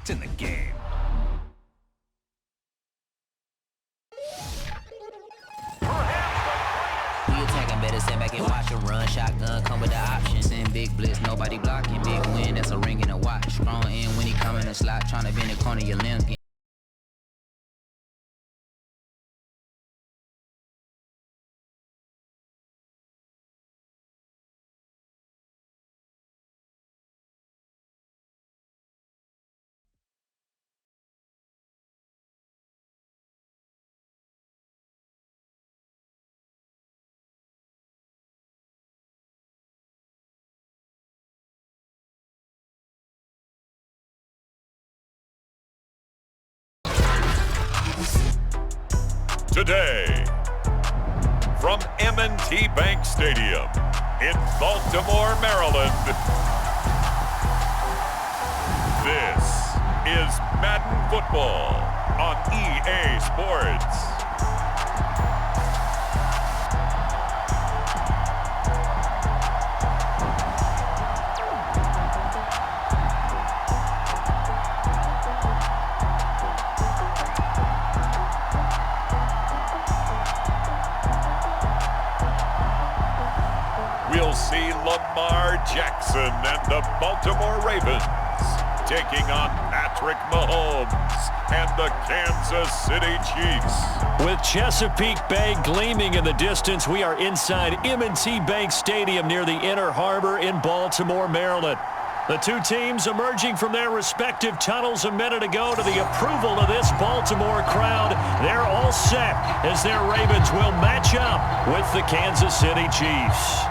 It's in the game. We attacking, better stand back and watch a run. Shotgun come with the options. In big blitz, nobody blocking. Big win, that's a ring and a watch. Strong in when he come in the slot, trying to bend the corner, your limbs. Today, from M&T Bank Stadium in Baltimore, Maryland, this is Madden Football on EA Sports. We'll see Lamar Jackson and the Baltimore Ravens taking on Patrick Mahomes and the Kansas City Chiefs. With Chesapeake Bay gleaming in the distance, we are inside M&T Bank Stadium near the Inner Harbor in Baltimore, Maryland. The two teams emerging from their respective tunnels a minute ago to the approval of this Baltimore crowd. They're all set as their Ravens will match up with the Kansas City Chiefs.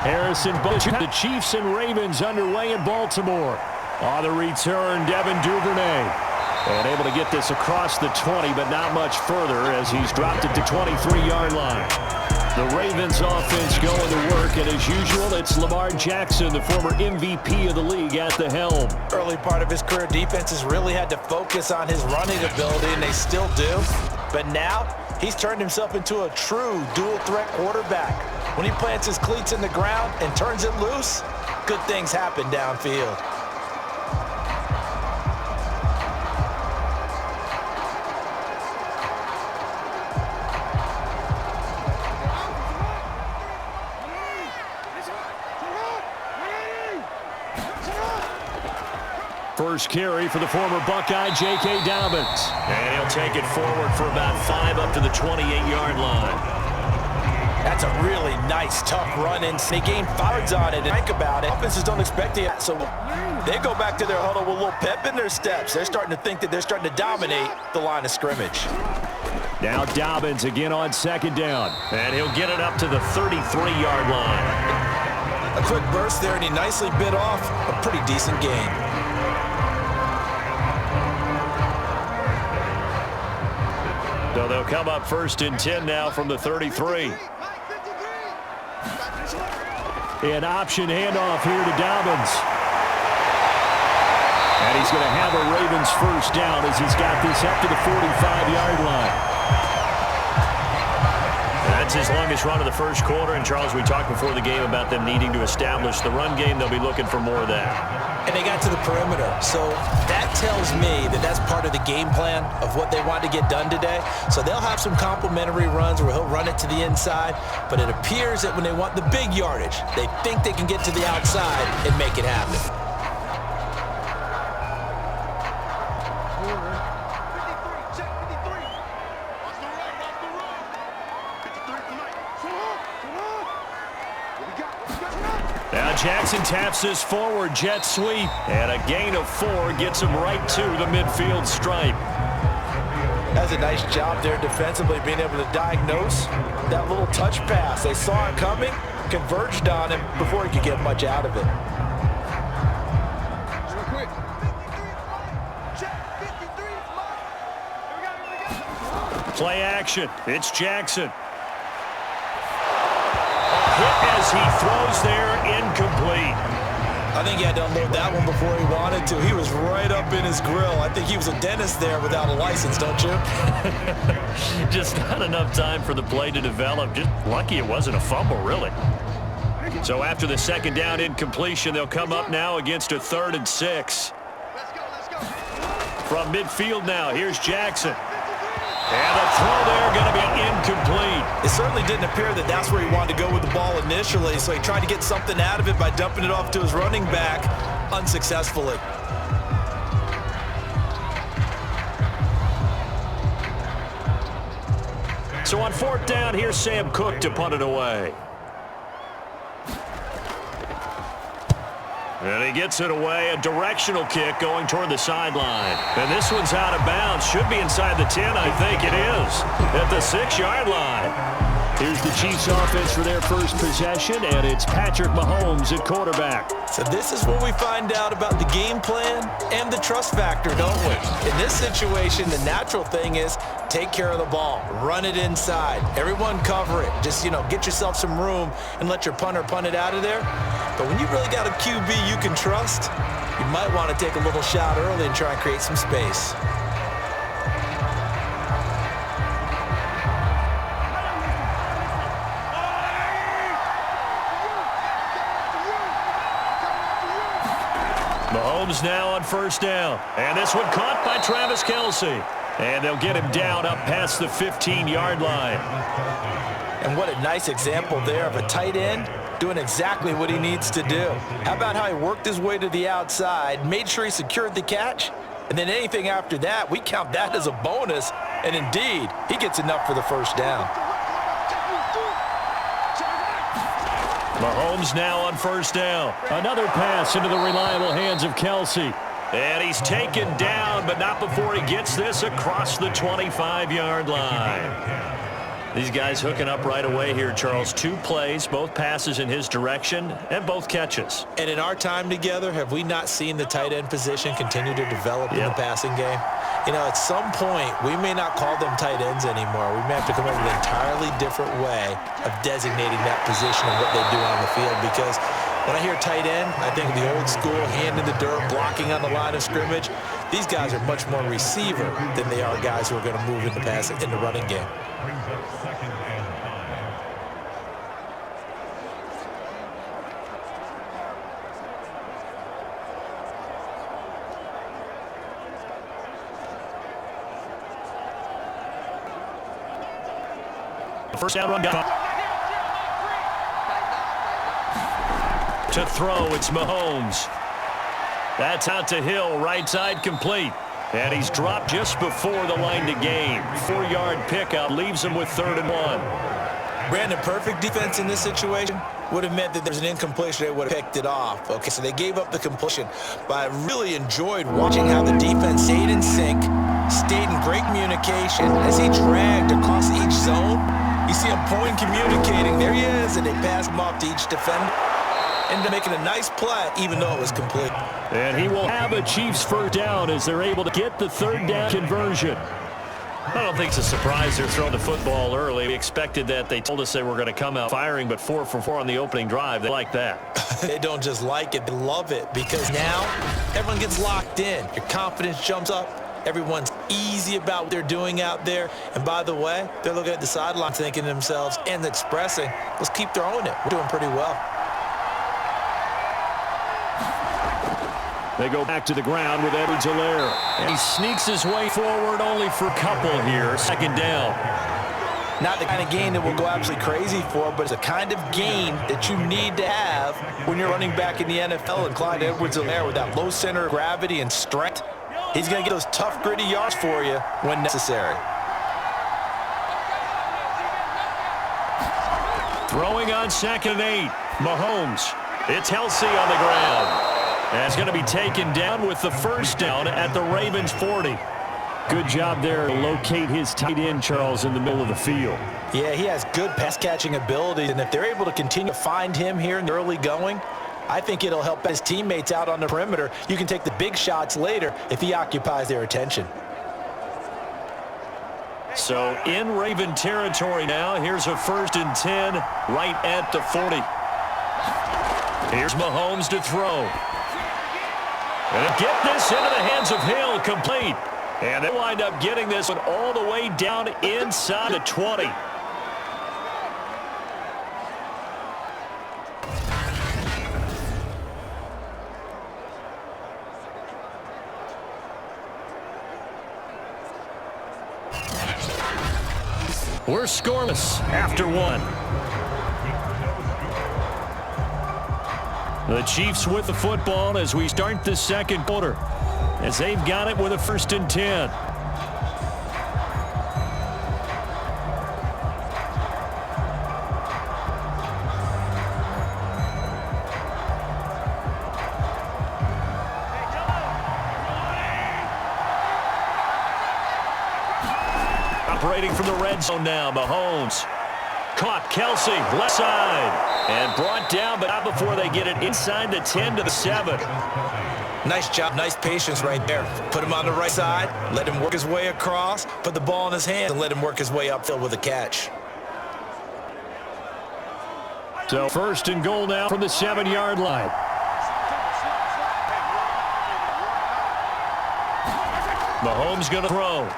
Harrison, the Chiefs and Ravens underway in Baltimore. On the return, Devin Duvernay. And able to get this across the 20, but not much further as he's dropped it to 23-yard line. The Ravens offense going to work, and as usual, it's Lamar Jackson, the former MVP of the league, at the helm. Early part of his career, defenses really had to focus on his running ability, and they still do. But now, he's turned himself into a true dual-threat quarterback. When he plants his cleats in the ground and turns it loose, good things happen downfield. First carry for the former Buckeye, J.K. Dobbins. And he'll take it forward for about 5 up to the 28-yard line. That's a really nice, tough run, and they gain 5 yards on it. And think about it, offenses don't expect it, so they go back to their huddle with a little pep in their steps. They're starting to think that they're starting to dominate the line of scrimmage. Now Dobbins again on second down, and he'll get it up to the 33-yard line. A quick burst there, and he nicely bit off a pretty decent gain. So they'll come up 1st and 10 now from the 33. An option handoff here to Dobbins. And he's going to have a Ravens first down as he's got this up to the 45-yard line. That's his longest run of the first quarter. And, Charles, we talked before the game about them needing to establish the run game. They'll be looking for more of that. And they got to the perimeter. So that tells me that that's part of the game plan of what they want to get done today. So they'll have some complementary runs where he'll run it to the inside. But it appears that when they want the big yardage, they think they can get to the outside and make it happen. Now Jackson taps this forward jet sweep, and a gain of 4 gets him right to the midfield stripe. That's a nice job there defensively, being able to diagnose that little touch pass. They saw it coming, converged on him before he could get much out of it. Play action. It's Jackson. Hit as he throws there, incomplete. I think he had to unload that one before he wanted to. He was right up in his grill. I think he was a dentist there without a license, don't you? Just not enough time for the play to develop. Just lucky it wasn't a fumble, really. So after the second down incompletion, they'll come up now against a 3rd and 6. From midfield now, here's Jackson. And the throw there going to be incomplete. It certainly didn't appear that that's where he wanted to go with the ball initially, so he tried to get something out of it by dumping it off to his running back unsuccessfully. So on 4th down, here's Sam Cook to punt it away. And he gets it away, a directional kick going toward the sideline. And this one's out of bounds. Should be inside the 10, I think it is, at the 6-yard line. Here's the Chiefs offense for their first possession, and it's Patrick Mahomes at quarterback. So this is where we find out about the game plan and the trust factor, don't we? In this situation, the natural thing is take care of the ball, run it inside, everyone cover it. Just, get yourself some room and let your punter punt it out of there. But when you really got a QB you can trust, you might want to take a little shot early and try and create some space. Mahomes now on 1st down. And this one caught by Travis Kelce. And they'll get him down up past the 15-yard line. And what a nice example there of a tight end doing exactly what he needs to do. How about how he worked his way to the outside, made sure he secured the catch, and then anything after that, we count that as a bonus. And indeed, he gets enough for the 1st down. Mahomes now on 1st down. Another pass into the reliable hands of Kelce. And he's taken down, but not before he gets this across the 25-yard line. These guys hooking up right away here, Charles. 2 plays, both passes in his direction, and both catches. And in our time together, have we not seen the tight end position continue to develop in the passing game? At some point, we may not call them tight ends anymore. We may have to come up with an entirely different way of designating that position and what they do on the field, because when I hear tight end, I think of the old school, hand in the dirt, blocking on the line of scrimmage. These guys are much more receiver than they are guys who are going to move in the running game. First down run got to throw. It's Mahomes. That's out to Hill, right side complete. And he's dropped just before the line to gain. 4-yard pickup leaves him with 3rd and 1. Brandon, perfect defense in this situation would have meant that there's an incompletion. They would have picked it off. Okay, so they gave up the completion. But I really enjoyed watching how the defense stayed in sync, stayed in great communication as he dragged across each zone. You see him pointing, communicating. There he is, and they passed him off to each defender. Ended up making a nice play, even though it was complete. And he will have a Chiefs 1st down as they're able to get the 3rd down conversion. I don't think it's a surprise they're throwing the football early. We expected that. They told us they were going to come out firing, but 4 for 4 on the opening drive. They like that. They don't just like it, they love it, because now everyone gets locked in. Your confidence jumps up. Everyone's easy about what they're doing out there. And by the way, they're looking at the sideline thinking to themselves and expressing, let's keep throwing it. We're doing pretty well. They go back to the ground with Edwards-Helaire. And he sneaks his way forward only for a couple here. 2nd down. Not the kind of game that we'll go absolutely crazy for, but it's the kind of game that you need to have when you're running back in the NFL. And Clyde Edwards-Helaire with that low center of gravity and strength, he's going to get those tough, gritty yards for you when necessary. Throwing on 2nd and 8. Mahomes. It's Kelce on the ground. And it's going to be taken down with the 1st down at the Ravens 40. Good job there to locate his tight end, Charles, in the middle of the field. Yeah, he has good pass-catching ability, and if they're able to continue to find him here in the early going, I think it'll help his teammates out on the perimeter. You can take the big shots later if he occupies their attention. So in Raven territory now. Here's a 1st and 10 right at the 40. Here's Mahomes to throw. And get this into the hands of Hill, complete. And they wind up getting this one all the way down inside the 20. We're scoreless after 1. The Chiefs with the football as we start the second quarter, as they've got it with a 1st and 10. Operating from the red zone now, Mahomes. Caught Kelsey, left side. And brought down, but not before they get it inside the 10 to the 7. Nice job, nice patience right there. Put him on the right side, let him work his way across, put the ball in his hand, and let him work his way upfield with a catch. So 1st and goal now from the 7-yard line. Mahomes going to throw.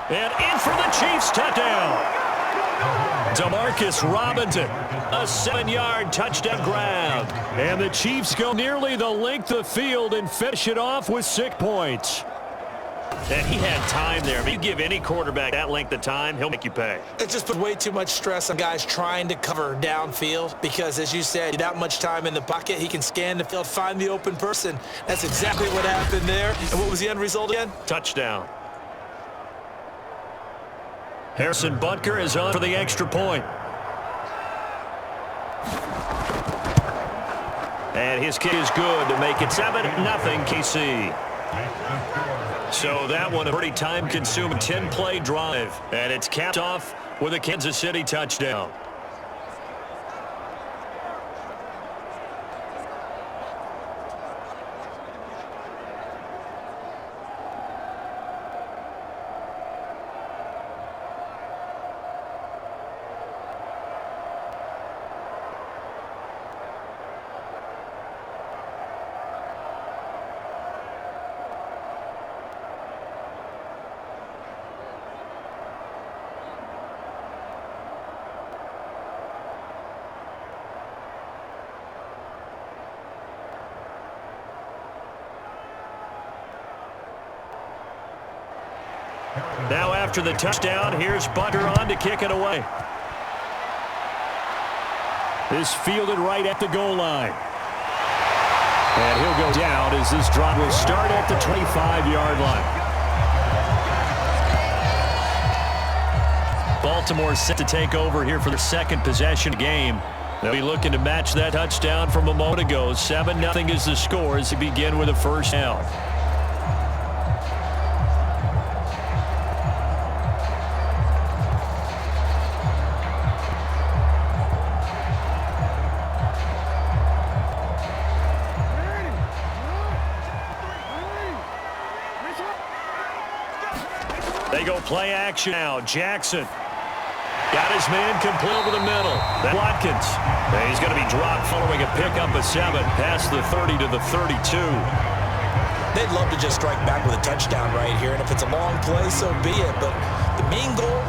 And in for the Chiefs, touchdown. Demarcus Robinson, a 7-yard touchdown grab. And the Chiefs go nearly the length of field and finish it off with 6 points. And he had time there. If you give any quarterback that length of time, he'll make you pay. It just put way too much stress on guys trying to cover downfield because, as you said, that much time in the pocket, he can scan the field, find the open person. That's exactly what happened there. And what was the end result again? Touchdown. Harrison Butker is on for the extra point. And his kick is good to make it 7-0 KC. So that one a pretty time-consuming 10-play drive. And it's capped off with a Kansas City touchdown. Now after the touchdown, here's Butker on to kick it away. This fielded right at the goal line. And he'll go down as this drive will start at the 25-yard line. Baltimore set to take over here for their second possession game. They'll be looking to match that touchdown from a moment ago. 7-0 is the score as they begin with a first down. They go play action now. Jackson got his man complete over the middle. That Watkins. And he's going to be dropped following a pickup of 7 past the 30 to the 32. They'd love to just strike back with a touchdown right here, and if it's a long play, so be it. But the main goal,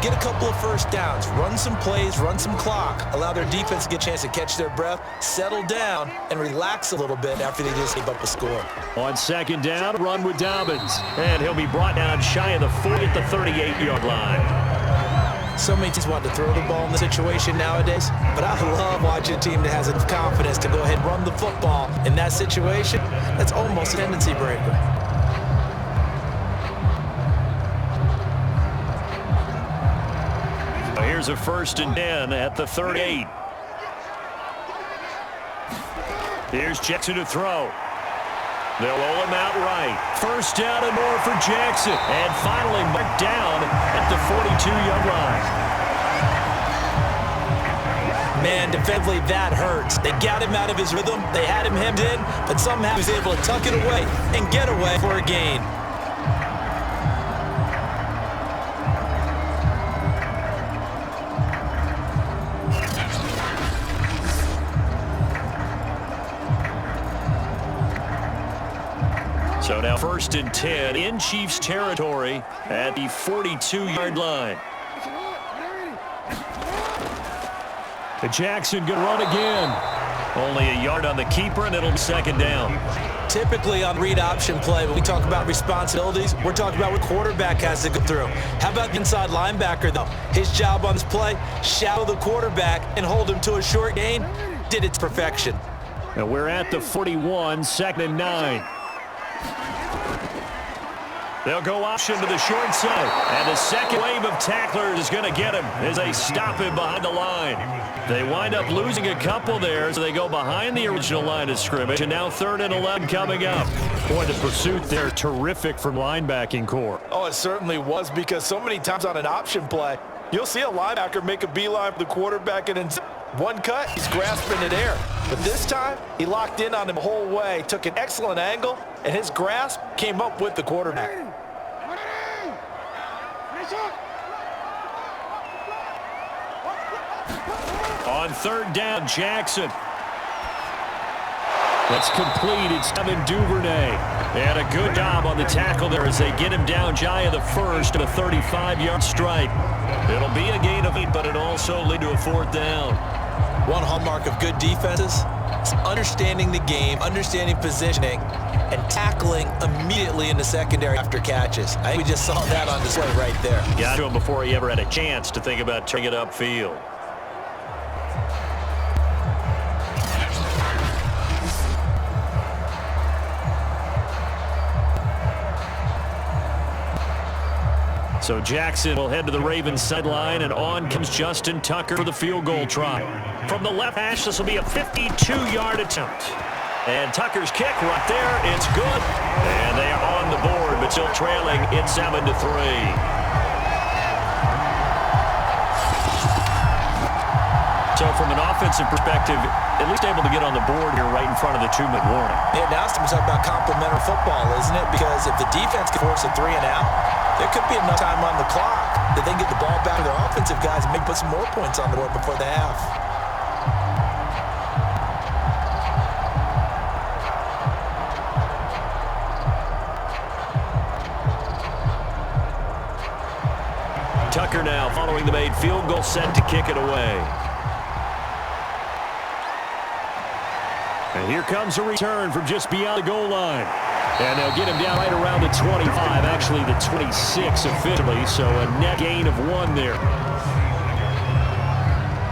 get a couple of first downs, run some plays, run some clock, allow their defense to get a chance to catch their breath, settle down, and relax a little bit after they just gave up a score. On second down, run with Dobbins. And he'll be brought down shy of the 40 at the 38-yard line. So many teams want to throw the ball in the situation nowadays, but I love watching a team that has enough confidence to go ahead and run the football in that situation. That's almost a tendency breaker. Here's a 1st and 10 at the 38. Here's Jackson to throw. They'll roll him out right. First down and more for Jackson. And finally marked down at the 42-yard line. Man, defensively, that hurts. They got him out of his rhythm. They had him hemmed in, but somehow he was able to tuck it away and get away for a gain. So now 1st and 10 in Chiefs territory at the 42-yard line. The Jackson going to run again. Only a yard on the keeper, and it'll be 2nd down. Typically on read option play, when we talk about responsibilities, we're talking about what quarterback has to go through. How about the inside linebacker, though? His job on this play, shadow the quarterback and hold him to a short gain. Did it to perfection. And we're at the 41, 2nd and 9. They'll go option to the short side. And the second wave of tacklers is going to get him as they stop him behind the line. They wind up losing a couple there, so they go behind the original line of scrimmage. And now 3rd and 11 coming up. Boy, the pursuit there, terrific from linebacking core. Oh, it certainly was, because so many times on an option play, you'll see a linebacker make a beeline for the quarterback, and in one cut, he's grasping it air. But this time, he locked in on him the whole way, took an excellent angle, and his grasp came up with the quarterback. On 3rd down, Jackson. That's complete. It's Devin Duvernay. And a good job on the tackle there as they get him down shy of the first of a 35-yard strike. It'll be a gain of 8, but it'll also lead to a 4th down. One hallmark of good defenses is understanding the game, understanding positioning, and tackling immediately in the secondary after catches. I think we just saw that on display right there. Got to him before he ever had a chance to think about turning it upfield. So Jackson will head to the Ravens sideline, and on comes Justin Tucker for the field goal try. From the left hash, this will be a 52-yard attempt. And Tucker's kick right there, it's good. And they are on the board, but still trailing it 7-3. So from an offensive perspective, at least able to get on the board here right in front of the 2-minute warning. Yeah, now it's talking about complementary football, isn't it? Because if the defense can force a 3 and out, there could be enough time on the clock that they can get the ball back to their offensive guys and maybe put some more points on the board before the half. Tucker now following the made field goal, set to kick it away. And here comes a return from just beyond the goal line. And they'll get him down right around the 25, actually the 26 officially, so a net gain of 1 there.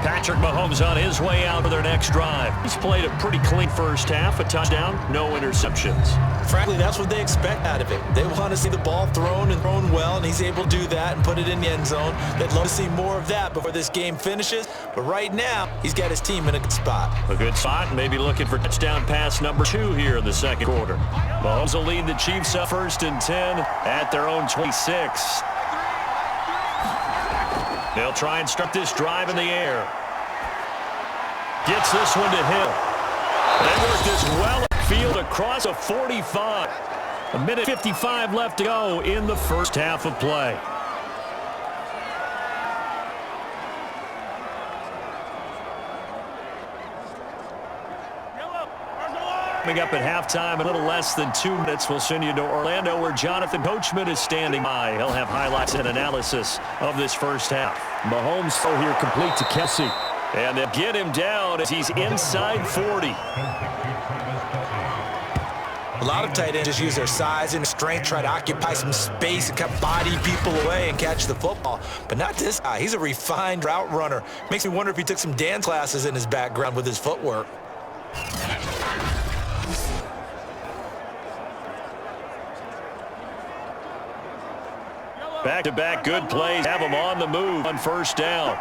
Patrick Mahomes on his way out for their next drive. He's played a pretty clean first half, a touchdown, no interceptions. Frankly, that's what they expect out of it. They want to see the ball thrown and thrown well, and he's able to do that and put it in the end zone. They'd love to see more of that before this game finishes, but right now, he's got his team in a good spot. A good spot, maybe looking for touchdown pass number 2 here in the second quarter. Mahomes will lead the Chiefs up 1st and 10 at their own 26. They'll try and start this drive in the air. Gets this one to Hill. They work this well field across a 45. 1:55 left to go in the first half of play. Coming up at halftime, a little less than 2 minutes, we'll send you to Orlando, where Jonathan Coachman is standing by. He'll have highlights and analysis of this first half. Mahomes throw here complete to Kelsey. And they'll get him down as he's inside 40. A lot of tight ends just use their size and strength, try to occupy some space and kind of body people away and catch the football. But not this guy. He's a refined route runner. Makes me wonder if he took some dance classes in his background with his footwork. Back-to-back good plays have him on the move on first down.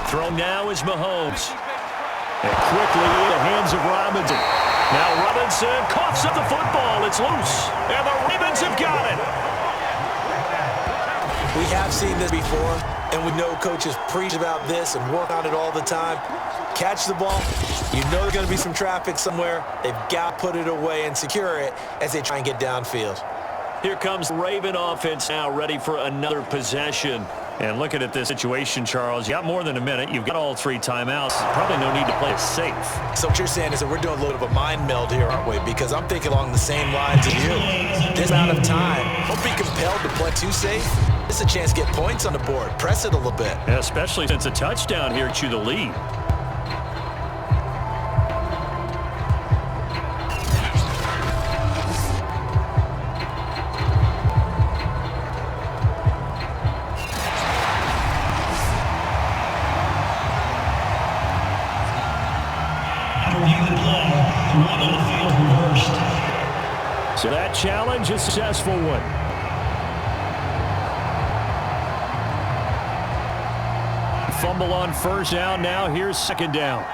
Throw now is Mahomes. And quickly in the hands of Robinson. Now Robinson coughs up the football. It's loose. And the Ravens have got it. We have seen this before, and we know coaches preach about this and work on it all the time. Catch the ball. You know there's going to be some traffic somewhere. They've got to put it away and secure it as they try and get downfield. Here comes Raven offense now, ready for another possession. And looking at this situation, Charles, you got more than a minute. You've got all 3 timeouts. Probably no need to play it safe. So what you're saying is that we're doing a little bit of a mind meld here, aren't we? Because I'm thinking along the same lines as you. This amount of time, don't be compelled to play too safe. This is a chance to get points on the board. Press it a little bit. Yeah, especially since a touchdown here to the lead. So that challenge is a successful one. Fumble on first down. Now here's second down.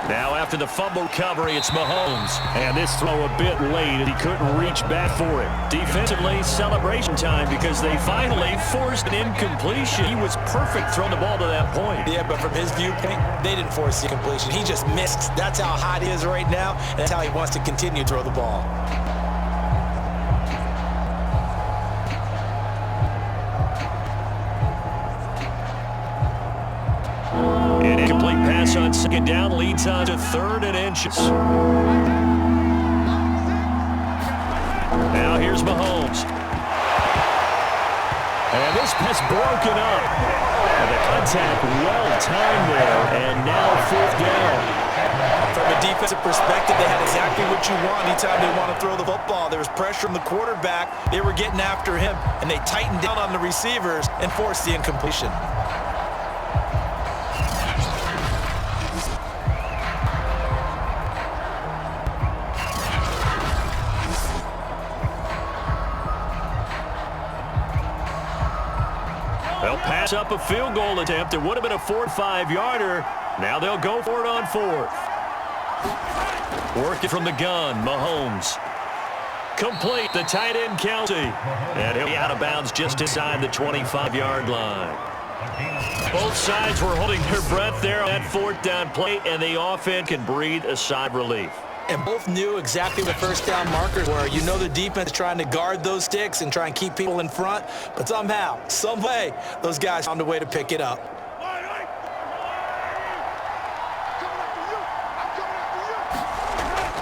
Now after the fumble recovery, it's Mahomes. And this throw a bit late, and he couldn't reach back for it. Defensively, celebration time because they finally forced an incompletion. He was perfect throwing the ball to that point. Yeah, but from his viewpoint, they didn't force the incompletion. He just missed. That's how hot he is right now, and that's how he wants to continue to throw the ball. An incomplete pass on second down leads on to 3rd and inches. Now here's Mahomes. And this pass broken up. And the contact well-timed there, and now 4th down. From a defensive perspective, they had exactly what you want anytime they want to throw the football. There was pressure on the quarterback. They were getting after him, and they tightened down on the receivers and forced the incompletion. They'll pass up a field goal attempt. It would have been a 4-5-yarder. Now they'll go for it on 4th. Working from the gun, Mahomes. Complete, the tight end Kelsey. And he'll be out of bounds just inside the 25-yard line. Both sides were holding their breath there on that 4th down play, and the offense can breathe a sigh of relief. And both knew exactly what first down markers were. You know the defense trying to guard those sticks and try and keep people in front, but somehow, some way, those guys found a way to pick it up.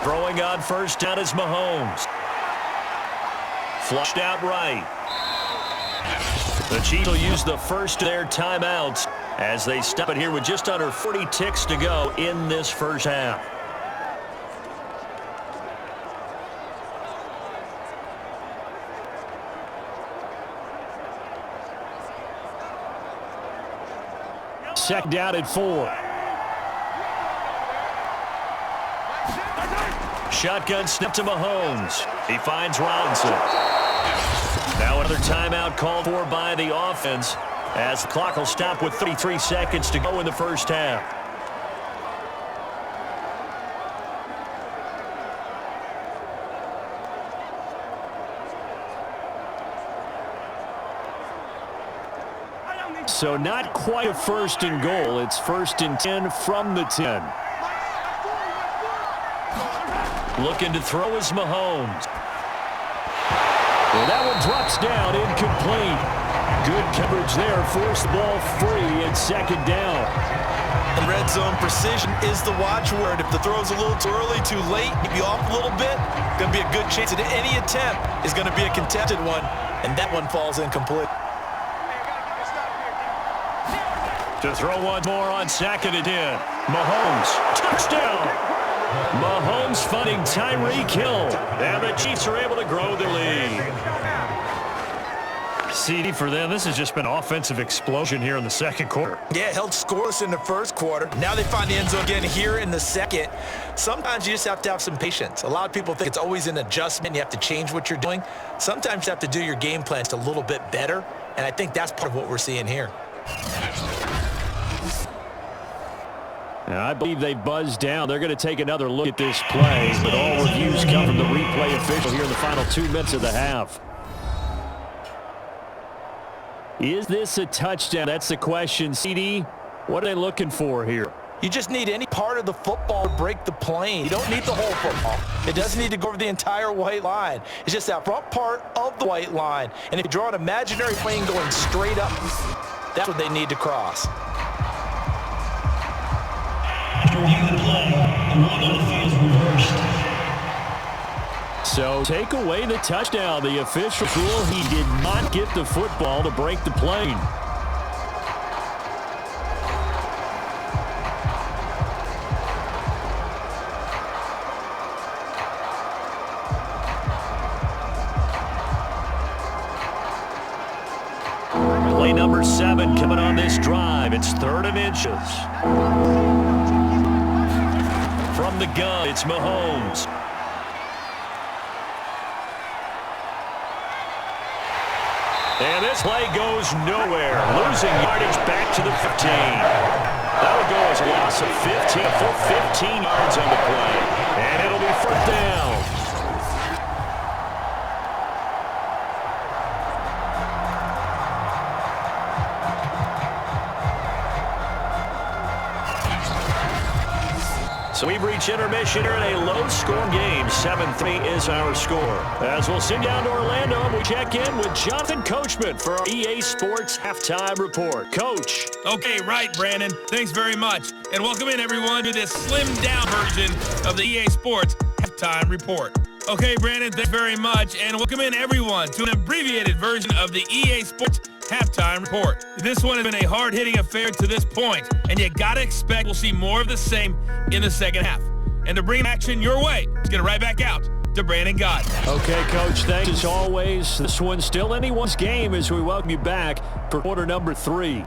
Throwing on first down is Mahomes. Flushed out right. The Chiefs will use the first of their timeouts as they stop it here with just under 40 ticks to go in this first half. Second down at 4. Shotgun snap to Mahomes. He finds Robinson. Now another timeout called for by the offense as the clock will stop with 33 seconds to go in the first half. So not quite a 1st and goal. It's 1st and 10 from the 10. Looking to throw is Mahomes. And that one drops down, incomplete. Good coverage there, forced the ball free and second down. And red zone precision is the watchword. If the throw's a little too early, too late, keep you off a little bit, going to be a good chance that any attempt is going to be a contested one, and that one falls incomplete. To throw one more on 2nd and 10. Mahomes, touchdown! Mahomes finding Tyreek Hill, and the Chiefs are able to grow the lead. CD for them, this has just been an offensive explosion here in the second quarter. Yeah, held scoreless in the first quarter. Now they find the end zone again here in the second. Sometimes you just have to have some patience. A lot of people think it's always an adjustment. You have to change what you're doing. Sometimes you have to do your game plan just a little bit better, and I think that's part of what we're seeing here. Now, I believe they buzzed down. They're going to take another look at this play, but all reviews come from the replay official here in the final 2 minutes of the half. Is this a touchdown? That's the question. CD, what are they looking for here? You just need any part of the football to break the plane. You don't need the whole football. It doesn't need to go over the entire white line. It's just that front part of the white line. And if you draw an imaginary plane going straight up, that's what they need to cross. After reviewing the play, the ruling on the field is reversed. So take away the touchdown. The official rule, he did not get the football to break the plane. Play number 7 coming on this drive. It's 3rd and inches. From the gun, it's Mahomes. And this play goes nowhere. Losing yardage back to the 15. That'll go as a loss of 15 for 15 yards on the play. And it'll be 4th down. So we've reached intermission here in a low-scoring game. 7-3 is our score. As we'll sit down to Orlando, and we check in with Jonathan Coachman for our EA Sports Halftime Report. Coach. Okay, right, Brandon. Thanks very much. And welcome in, everyone, to this slimmed-down version of the EA Sports Halftime Report. Okay, Brandon, thanks very much. And welcome in, everyone, to an abbreviated version of the EA Sports Halftime Report. This one has been a hard-hitting affair to this point, and you gotta expect we'll see more of the same in the second half. And to bring action your way, let's get it right back out to Brandon Gott. Okay, Coach, thanks as always. This one's still anyone's game as we welcome you back for quarter number 3.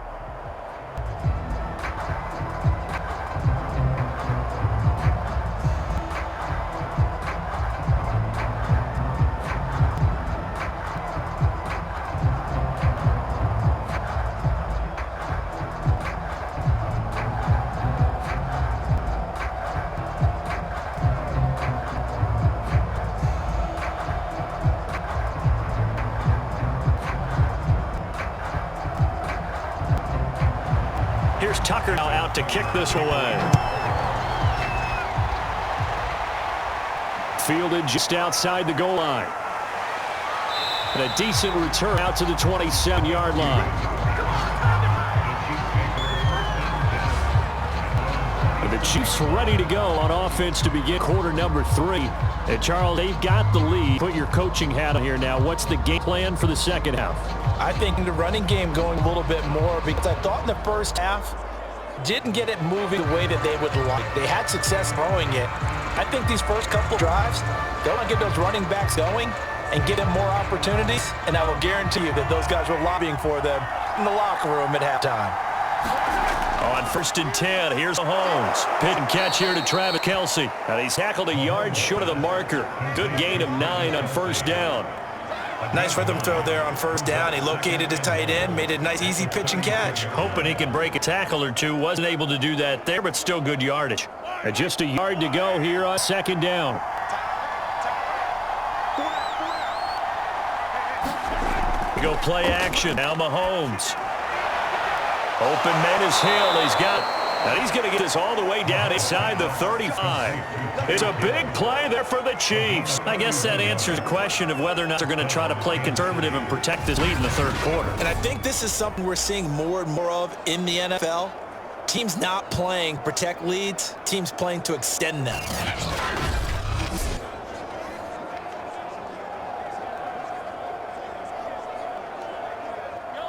Here's Tucker now out to kick this away. Fielded just outside the goal line. And a decent return out to the 27-yard line. And the Chiefs ready to go on offense to begin quarter number 3. And Charles, they've got the lead. Put your coaching hat on here now. What's the game plan for the second half? I think the running game going a little bit more because I thought in the first half didn't get it moving the way that they would like. They had success throwing it. I think these first couple drives, they want to get those running backs going and get them more opportunities, and I will guarantee you that those guys were lobbying for them in the locker room at halftime. On 1st and 10, here's Mahomes. Pick and catch here to Travis Kelce. And he's tackled a yard short of the marker. Good gain of 9 on 1st down. Nice rhythm throw there on 1st down. He located his tight end, made it a nice, easy pitch and catch. Hoping he can break a tackle or two. Wasn't able to do that there, but still good yardage. And just a yard to go here on 2nd down. We go play action. Now Mahomes. Open man is Hill. He's got... And he's going to get us all the way down inside the 35. It's a big play there for the Chiefs. I guess that answers the question of whether or not they're going to try to play conservative and protect this lead in the 3rd quarter. And I think this is something we're seeing more and more of in the NFL. Teams not playing protect leads, teams playing to extend them.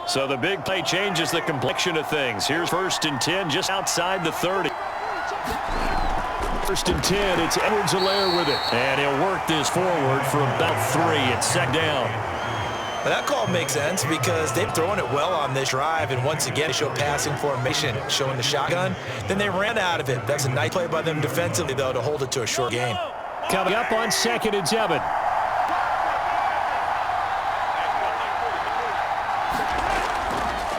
So the big play changes the complexion of things. Here's 1st and 10 just outside the 30. 1st and 10, it's Edwards-Helaire with it. And he'll work this forward for about 3. It's 2nd down. Well, that call makes sense because they've thrown it well on this drive, and once again, they show passing formation, showing the shotgun. Then they ran out of it. That's a nice play by them defensively, though, to hold it to a short game. Coming up on 2nd and 7.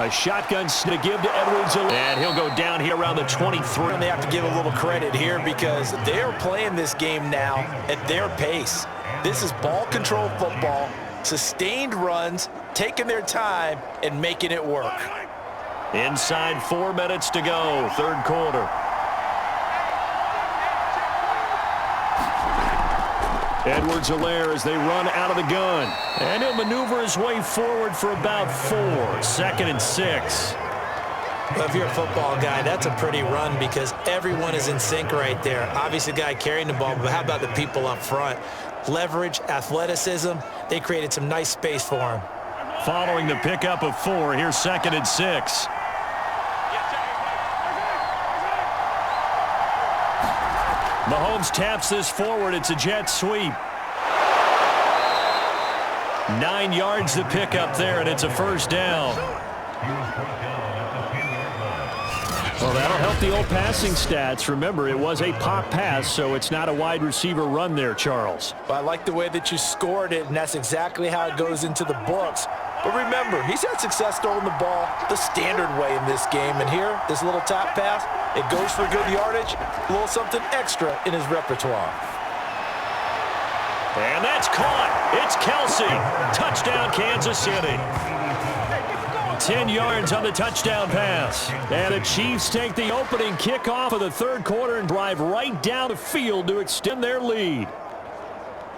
A shotgun to give to Edwards. And he'll go down here around the 23. And they have to give a little credit here because they're playing this game now at their pace. This is ball control football, sustained runs, taking their time and making it work. Inside 4 minutes to go, third quarter. Edwards-Helaire as they run out of the gun. And he'll maneuver his way forward for about 4. 2nd and 6. Well, if you're a football guy, that's a pretty run because everyone is in sync right there. Obviously, the guy carrying the ball, but how about the people up front? Leverage, athleticism, they created some nice space for him. Following the pickup of 4, here's 2nd and 6. Mahomes taps this forward. It's a jet sweep. 9 yards to pick up there, and it's a first down. Well, that'll help the old passing stats. Remember, it was a pop pass, so it's not a wide receiver run there, Charles. But I like the way that you scored it, and that's exactly how it goes into the books. But remember, he's had success throwing the ball the standard way in this game. And here, this little tap pass, it goes for good yardage, a little something extra in his repertoire. And that's caught. It's Kelsey. Touchdown, Kansas City. 10 yards on the touchdown pass. And the Chiefs take the opening kickoff of the third quarter and drive right down the field to extend their lead.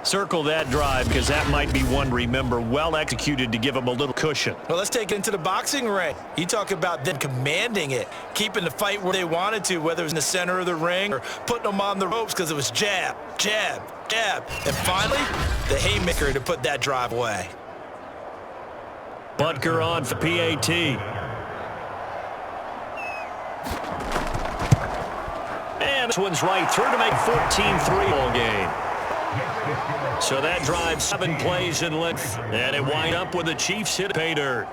Circle that drive because that might be one, remember, well executed to give them a little cushion. Well, let's take it into the boxing ring. You talk about them commanding it, keeping the fight where they wanted to, whether it was in the center of the ring or putting them on the ropes because it was jab, jab, jab. And finally, the haymaker to put that drive away. Butker on for PAT. And this one's right through to make 14-3 all game. So that drive 7 plays in length, and it wind up with the Chiefs hit pay dirt.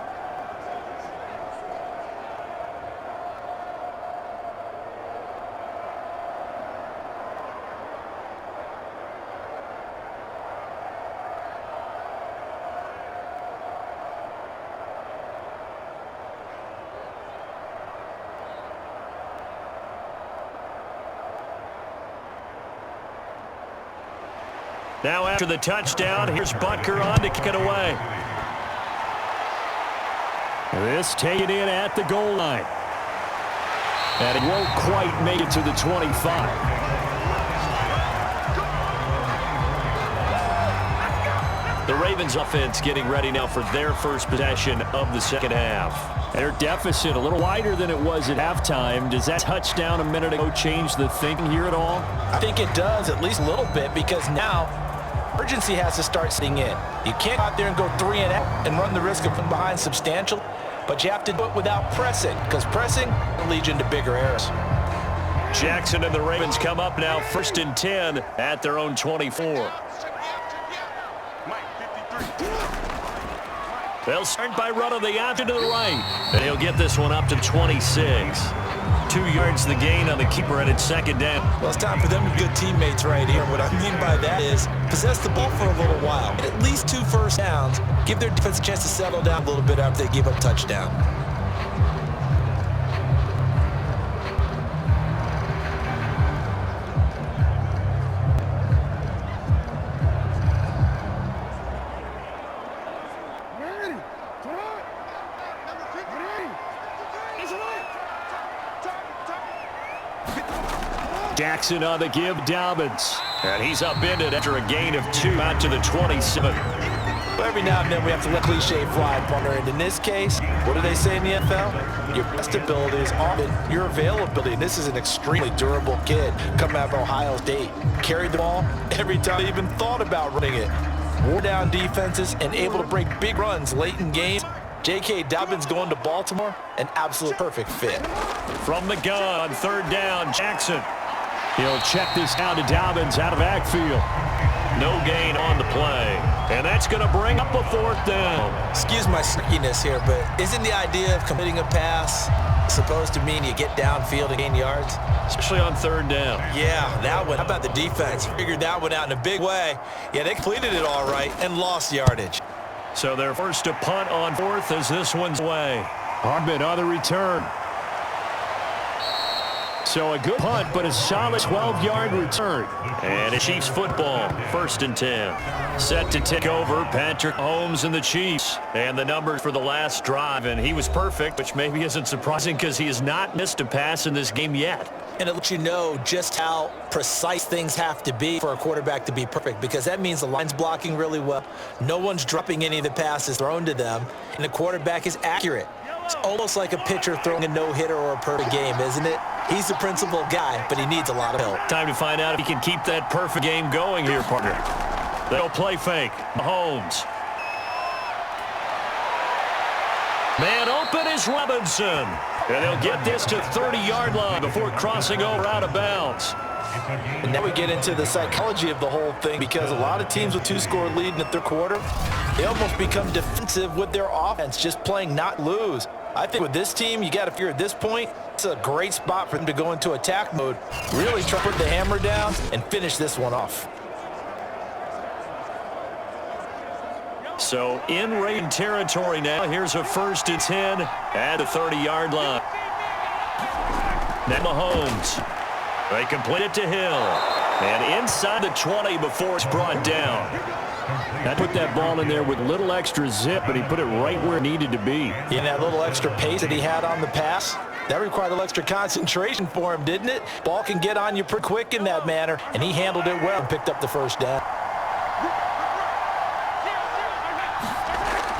Now after the touchdown, here's Butker on to kick it away. This taken in at the goal line. And it won't quite make it to the 25. The Ravens offense getting ready now for their first possession of the second half. Their deficit a little wider than it was at halftime. Does that touchdown a minute ago change the thinking here at all? I think it does, at least a little bit, because now urgency has to start sitting in. You can't go out there and go 3 and out and run the risk of being behind substantial, but you have to do it without pressing, because pressing will lead you into bigger errors. Jackson and the Ravens come up now 1st and 10 at their own 24. They'll start by running the option to the right, and he'll get this one up to 26. 2 yards the gain on the keeper, and it's second down. Well, it's time for them to be good teammates right here. What I mean by that is possess the ball for a little while. At least 2 first downs. Give their defense a chance to settle down a little bit after they give up touchdown. Jackson on the give, Dobbins. And he's upended after a gain of 2 out to the 27. Well, every now and then we have to let cliche fly, partner. And in this case, what do they say in the NFL? Your best ability is often your availability. And this is an extremely durable kid coming out of Ohio State. Carried the ball every time they even thought about running it. Wore down defenses and able to break big runs late in games. J.K. Dobbins going to Baltimore, an absolute perfect fit. From the gun on 3rd down, Jackson. He'll check this down to Dobbins out of backfield. No gain on the play. And that's going to bring up a 4th down. Excuse my sneakiness here, but isn't the idea of completing a pass supposed to mean you get downfield and gain yards? Especially on 3rd down. Yeah, that one. How about the defense? Figured that one out in a big way. Yeah, they completed it all right and lost yardage. So they're forced to punt on 4th as this one's away. Hardman on the return. So a good punt, but a solid 12-yard return. And it's Chiefs football, 1st and 10. Set to take over, Patrick Mahomes and the Chiefs. And the numbers for the last drive, and he was perfect, which maybe isn't surprising because he has not missed a pass in this game yet. And it lets you know just how precise things have to be for a quarterback to be perfect, because that means the line's blocking really well. No one's dropping any of the passes thrown to them, and the quarterback is accurate. It's almost like a pitcher throwing a no-hitter or a perfect game, isn't it? He's the principal guy, but he needs a lot of help. Time to find out if he can keep that perfect game going here, partner. They'll play fake. Mahomes. Man open is Robinson. And they'll get this to 30-yard line before crossing over out of bounds. And now we get into the psychology of the whole thing, because a lot of teams with 2-score lead in the third quarter, they almost become defensive with their offense, just playing not lose. I think with this team, you got to figure at this point, it's a great spot for them to go into attack mode, really try to put the hammer down and finish this one off. So in Raven territory now. Here's a 1st and 10 at the 30-yard line. Now Mahomes. They complete it to Hill. And inside the 20 before it's brought down. I put that ball in there with a little extra zip, but he put it right where it needed to be. Yeah, that little extra pace that he had on the pass, that required a little extra concentration for him, didn't it? Ball can get on you pretty quick in that manner, and he handled it well and picked up the first down.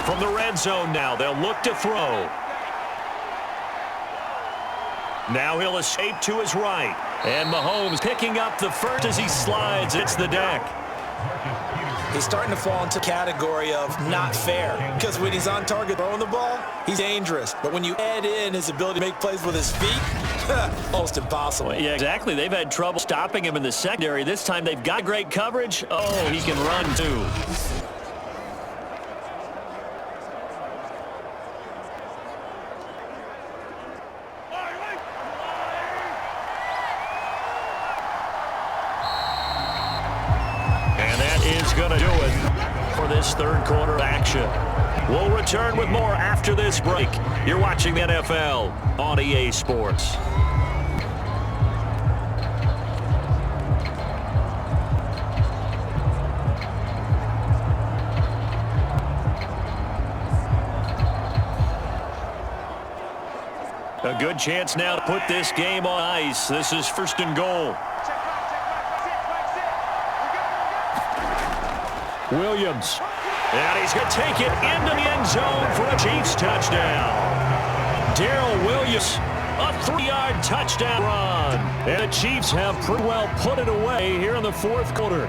From the red zone now, they'll look to throw. Now he'll escape to his right. And Mahomes picking up the first as he slides. It's the deck. He's starting to fall into the category of not fair, because when he's on target throwing the ball, he's dangerous. But when you add in his ability to make plays with his feet, almost impossible. Well, yeah, exactly. They've had trouble stopping him in the secondary. This time they've got great coverage. Oh, he can run too. Going to do it for this third quarter action. We'll return with more after this break. You're watching the NFL on EA Sports. A good chance now to put this game on ice. This is 1st and goal. Williams. And he's going to take it into the end zone for a Chiefs touchdown. Darrell Williams, a 3-yard touchdown run. And the Chiefs have pretty well put it away here in the 4th quarter.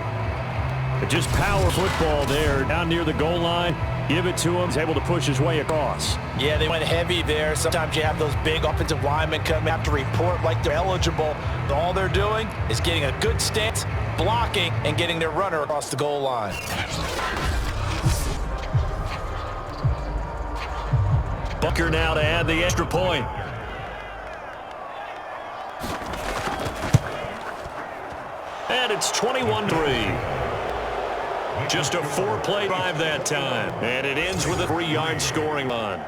Just power football there down near the goal line. Give it to him. He's able to push his way across. Yeah, they went heavy there. Sometimes you have those big offensive linemen come out to report like they're eligible. All they're doing is getting a good stance, blocking, and getting their runner across the goal line. Booker now to add the extra point. And it's 21-3. Just a 4-play drive that time. And it ends with a 3-yard scoring line.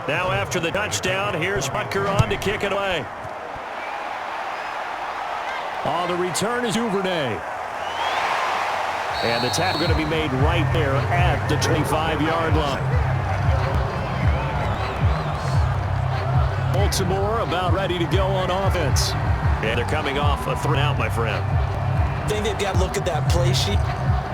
Now after the touchdown, here's Butker on to kick it away. On the return is Duvernay. And the tackle going to be made right there at the 25-yard line. Baltimore about ready to go on offense. And they're coming off a 3-and-out, my friend. I think they've got to look at that play sheet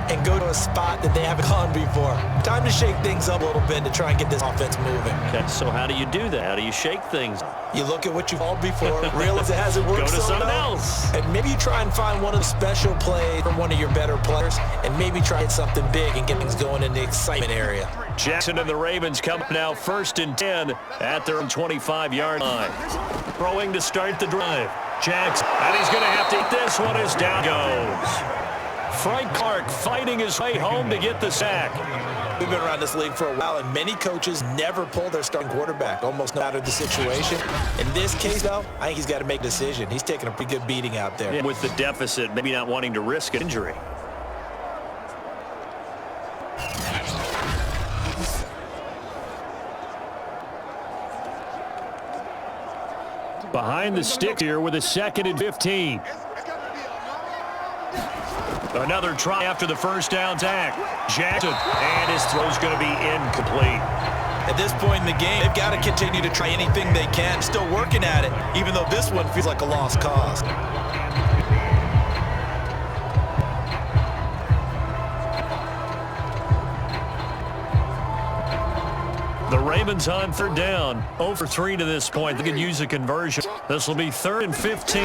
and go to a spot that they haven't gone before. Time to shake things up a little bit to try and get this offense moving. Okay, so how do you do that? How do you shake things up? You look at what you've called before, realize it hasn't worked. Go to so something well, else. and maybe you try and find one of the special plays from one of your better players, and maybe try to hit something big and get things going in the excitement area. Jackson and the Ravens come now 1st and 10 at their 25-yard line. Throwing to start the drive. Jackson, and he's going to have to hit this one as down goes. Frank Clark fighting his way home to get the sack. We've been around this league for a while, and many coaches never pull their starting quarterback, almost no matter the situation. In this case, though, I think he's got to make a decision. He's taking a pretty good beating out there. Yeah, with the deficit, maybe not wanting to risk an injury. Behind the stick here with a 2nd and 15. Another try after the first down tack. Jackson, and his throw's going to be incomplete. At this point in the game, they've got to continue to try anything they can. Still working at it, even though this one feels like a lost cause. The Ravens on 3rd down. 0 for 3 to this point. They can use a conversion. This will be 3rd and 15.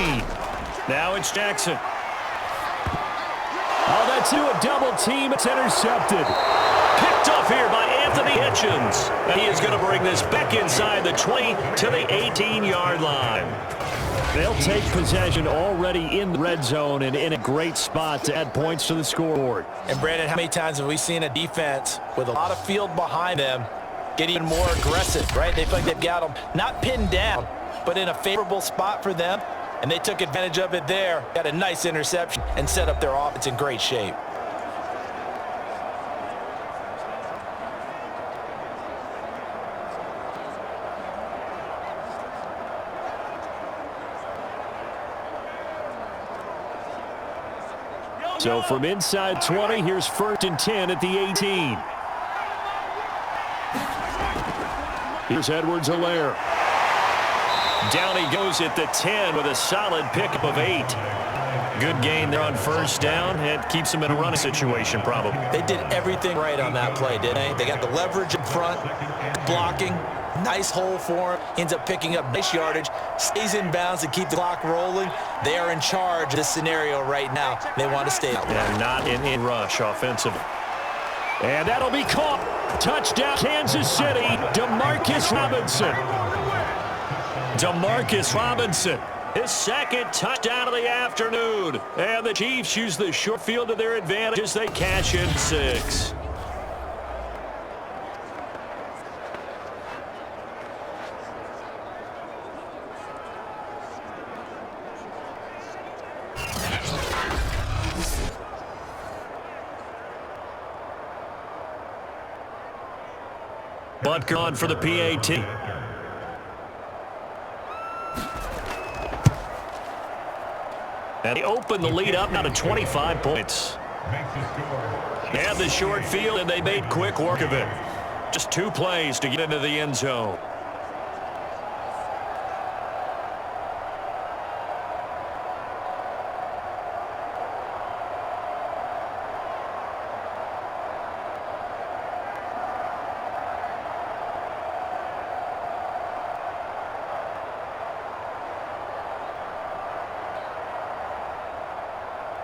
Now it's Jackson. Oh, that's into a double team. It's intercepted. Picked off here by Anthony Hitchens. And he is going to bring this back inside the 20 to the 18-yard line. They'll take possession already in the red zone and in a great spot to add points to the scoreboard. And Brandon, how many times have we seen a defense with a lot of field behind them get even more aggressive, right? They feel like they've got them not pinned down, but in a favorable spot for them. And they took advantage of it there, got a nice interception, and set up their offense in great shape. So from inside 20, here's 1st and 10 at the 18. Here's Edwards-Helaire. Down he goes at the 10 with a solid pickup of 8. Good gain there on 1st down. It keeps him in a running situation, probably. They did everything right on that play, didn't they? They got the leverage in front, blocking, nice hole for him, ends up picking up nice yardage, stays in bounds to keep the clock rolling. They are in charge of this scenario right now. They want to stay out. And not in rush offensively. And that'll be caught. Touchdown, Kansas City, Demarcus Robinson. Demarcus Robinson, his 2nd touchdown of the afternoon. And the Chiefs use the short field to their advantage as they cash in 6. Butker on for the PAT. And they open the lead up now to 25 points. They have the short field, and they made quick work of it. Just 2 plays to get into the end zone.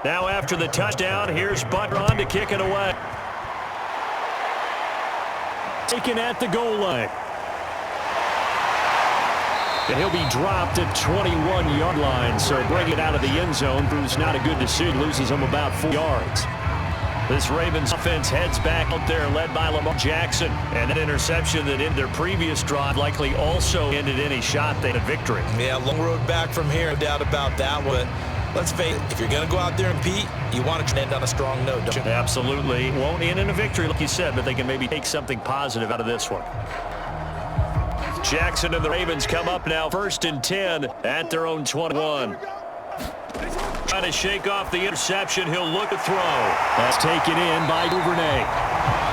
Now after the touchdown, here's Butker on to kick it away. Taken at the goal line. And he'll be dropped at 21-yard line, so bringing it out of the end zone proves not a good decision, loses him about 4 yards. This Ravens offense heads back out there, led by Lamar Jackson. And that interception that ended their previous drive likely also ended any shot they had victory. Yeah, long road back from here, no doubt about that one. Let's face it, if you're going to go out there and compete, you want to end on a strong note, don't you? Absolutely. Won't end in a victory, like you said, but they can maybe take something positive out of this one. Jackson and the Ravens come up now 1st and 10 at their own 21. Trying to shake off the interception. He'll look to throw. That's taken in by Duvernay.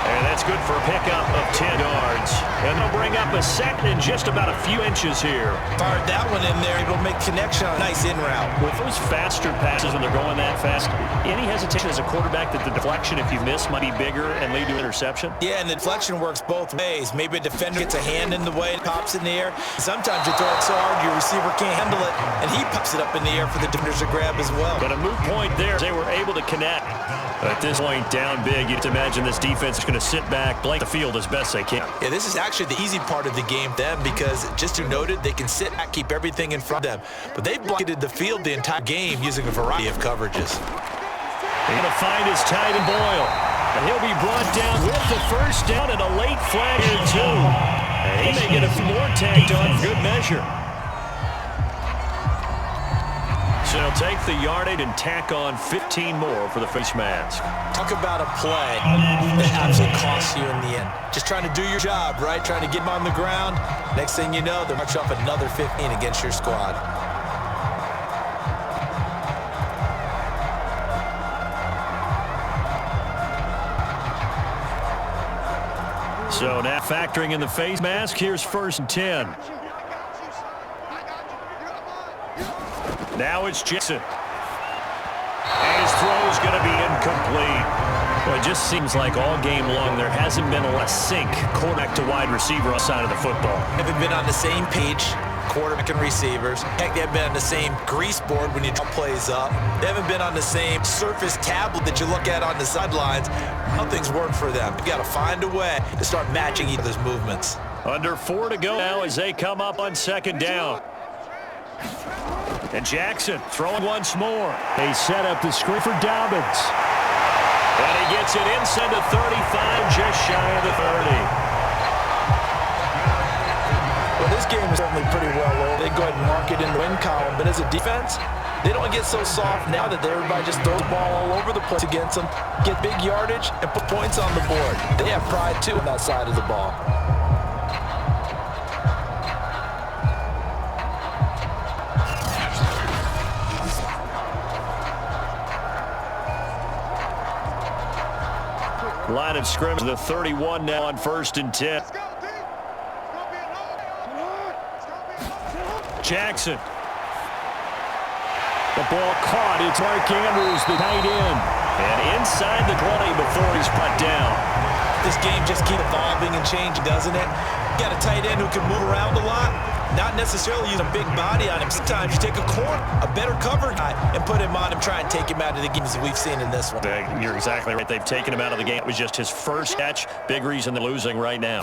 And that's good for a pickup of 10 yards. And they'll bring up a second in just about a few inches here. Fired that one in there. It'll make connection on a nice in route. With those faster passes when they're going that fast, any hesitation as a quarterback that the deflection, if you miss, might be bigger and lead to interception? Yeah, and the deflection works both ways. Maybe a defender gets a hand in the way and pops in the air. Sometimes you throw it so hard your receiver can't handle it, and he pops it up in the air for the defenders to grab as well. But a moot point there. They were able to connect. At this point, down big, you'd imagine this defense is going to sit back, blank the field as best they can. Yeah, this is actually the easy part of the game for them because, just to note it, they can sit back, keep everything in front of them. But they've blanketed the field the entire game using a variety of coverages. They're going to find his tight end Boyle. And he'll be brought down with the first down and a late flag here, too. And he may get a few more tagged on good measure. So he'll take the yardage and tack on 15 more for the face mask. Talk about a play that absolutely costs you in the end. Just trying to do your job, right? Trying to get them on the ground. Next thing you know, they're march off another 15 against your squad. So now factoring in the face mask, here's 1st and 10. Now it's Jackson. And his throw's going to be incomplete. Well, it just seems like all game long there hasn't been a less sync quarterback to wide receiver outside of the football. Haven't been on the same page, quarterback and receivers. Heck, they haven't been on the same grease board when you draw plays up. They haven't been on the same surface tablet that you look at on the sidelines. Nothing's worked for them. You got to find a way to start matching each other's movements. Under 4 to go now as they come up on 2nd down. And Jackson throwing once more. They set up the screen for Dobbins. And he gets it inside the 35, just shy of the 30. Well, this game is certainly pretty well over. They go ahead and mark it in the win column, but as a defense, they don't get so soft now that everybody just throws the ball all over the place against them, get big yardage, and put points on the board. They have pride, too, on that side of the ball. Line of scrimmage, the 31 now on 1st and 10. Jackson. The ball caught. It's Mark Andrews, the tight end. And inside the 20 before he's put down. This game just keeps evolving and changing, doesn't it? You got a tight end who can move around a lot. Not necessarily use a big body on him. Sometimes you take a corner, a better cover guy, and put him on him, try and take him out of the games that we've seen in this one. You're exactly right. They've taken him out of the game. It was just his first catch. Big reason they're losing right now.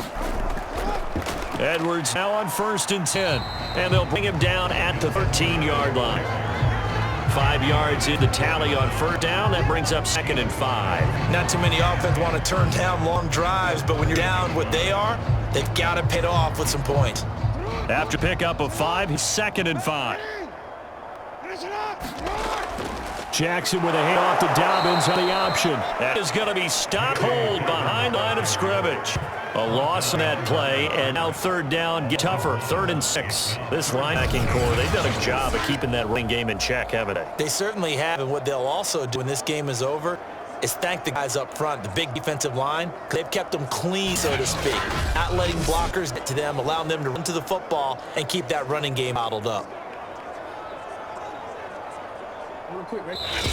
Edwards now on 1st and 10. And they'll bring him down at the 13-yard line. 5 yards in the tally on 1st down. That brings up 2nd and 5. Not too many offense want to turn down long drives, but when you're down what they are, they've got to pay it off with some points. After pickup of 5, he's 2nd and 5. Jackson with a handoff to Dobbins on the option. That is going to be stopped cold behind the line of scrimmage. A loss in that play, and now 3rd down, get tougher, 3rd and 6. This linebacking core, they've done a job of keeping that running game in check, haven't they? They certainly have, and what they'll also do when this game is over is thank the guys up front, the big defensive line. They've kept them clean, so to speak. Not letting blockers get to them, allowing them to run to the football and keep that running game bottled up.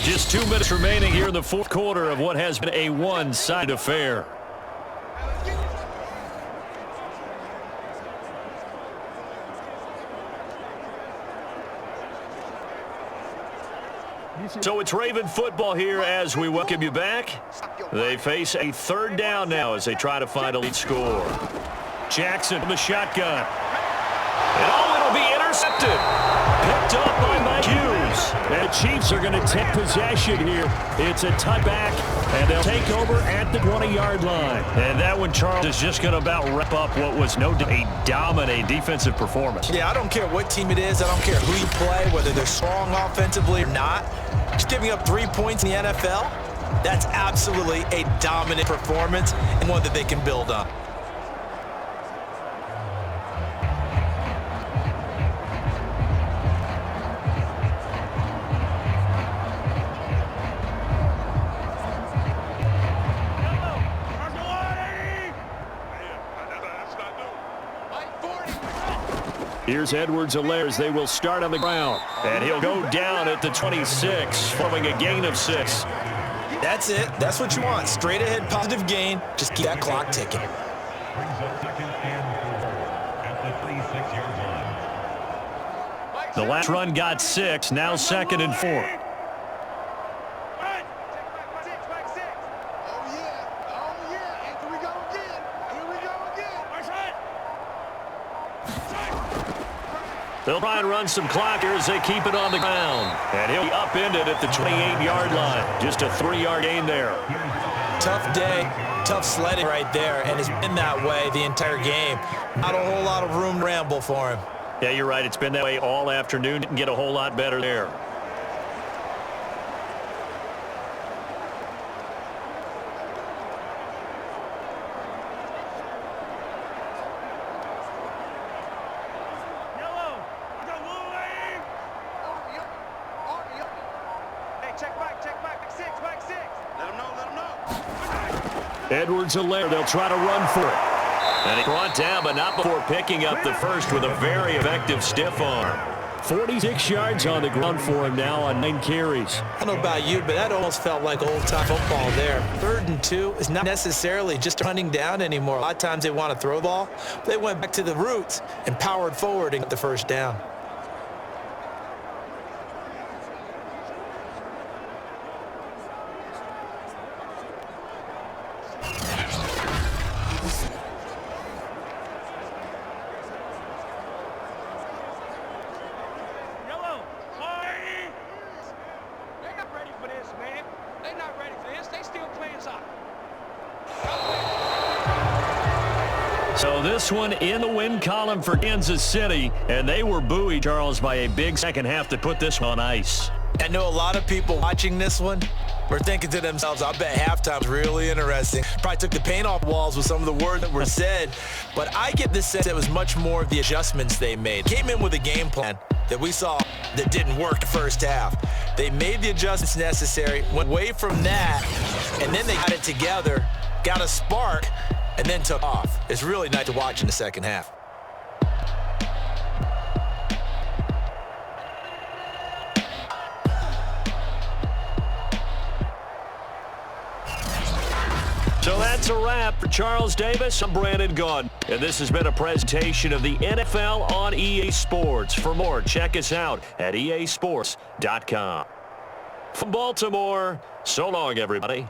Just 2 minutes remaining here in the 4th quarter of what has been a one-sided affair. So it's Raven football here as we welcome you back. They face a 3rd down now as they try to find a lead score. Jackson from the shotgun. And it'll be intercepted. Picked up by Mike Hughes. And the Chiefs are going to take possession here. It's a touchback, and they'll take over at the 20-yard line. And that one, Charles, is just going to about wrap up what was no doubt a dominant defensive performance. Yeah, I don't care what team it is. I don't care who you play, whether they're strong offensively or not. Just giving up 3 points in the NFL, that's absolutely a dominant performance and one that they can build on. Here's Edwards-Helaire as they will start on the ground. And he'll go down at the 26, following a gain of 6. That's it. That's what you want. Straight ahead, positive gain. Just keep that clock ticking. The last run got 6, now 2nd and 4. They'll try and run some clock here as they keep it on the ground. And he'll be upended at the 28-yard line. Just a 3-yard gain there. Tough day, tough sledding right there, and it's been that way the entire game. Not a whole lot of room to ramble for him. Yeah, you're right. It's been that way all afternoon. Didn't get a whole lot better there. Edwards-Helaire, they'll try to run for it. And he brought down, but not before picking up the first with a very effective stiff arm. 46 yards on the ground for him now on 9 carries. I don't know about you, but that almost felt like old-time football there. 3rd and 2 is not necessarily just hunting down anymore. A lot of times they want to throw the ball. They went back to the roots and powered forward and got the first down. So this one in the win column for Kansas City, and they were buoyed, Charles, by a big second half to put this one on ice. I know a lot of people watching this one were thinking to themselves, I bet halftime's really interesting. Probably took the paint off walls with some of the words that were said, but I get the sense it was much more of the adjustments they made. Came in with a game plan that we saw that didn't work the first half. They made the adjustments necessary, went away from that, and then they got it together, got a spark, and then took off. It's really nice to watch in the second half. So that's a wrap for Charles Davis. I'm Brandon Gaudin, and this has been a presentation of the NFL on EA Sports. For more, check us out at easports.com. From Baltimore, so long, everybody.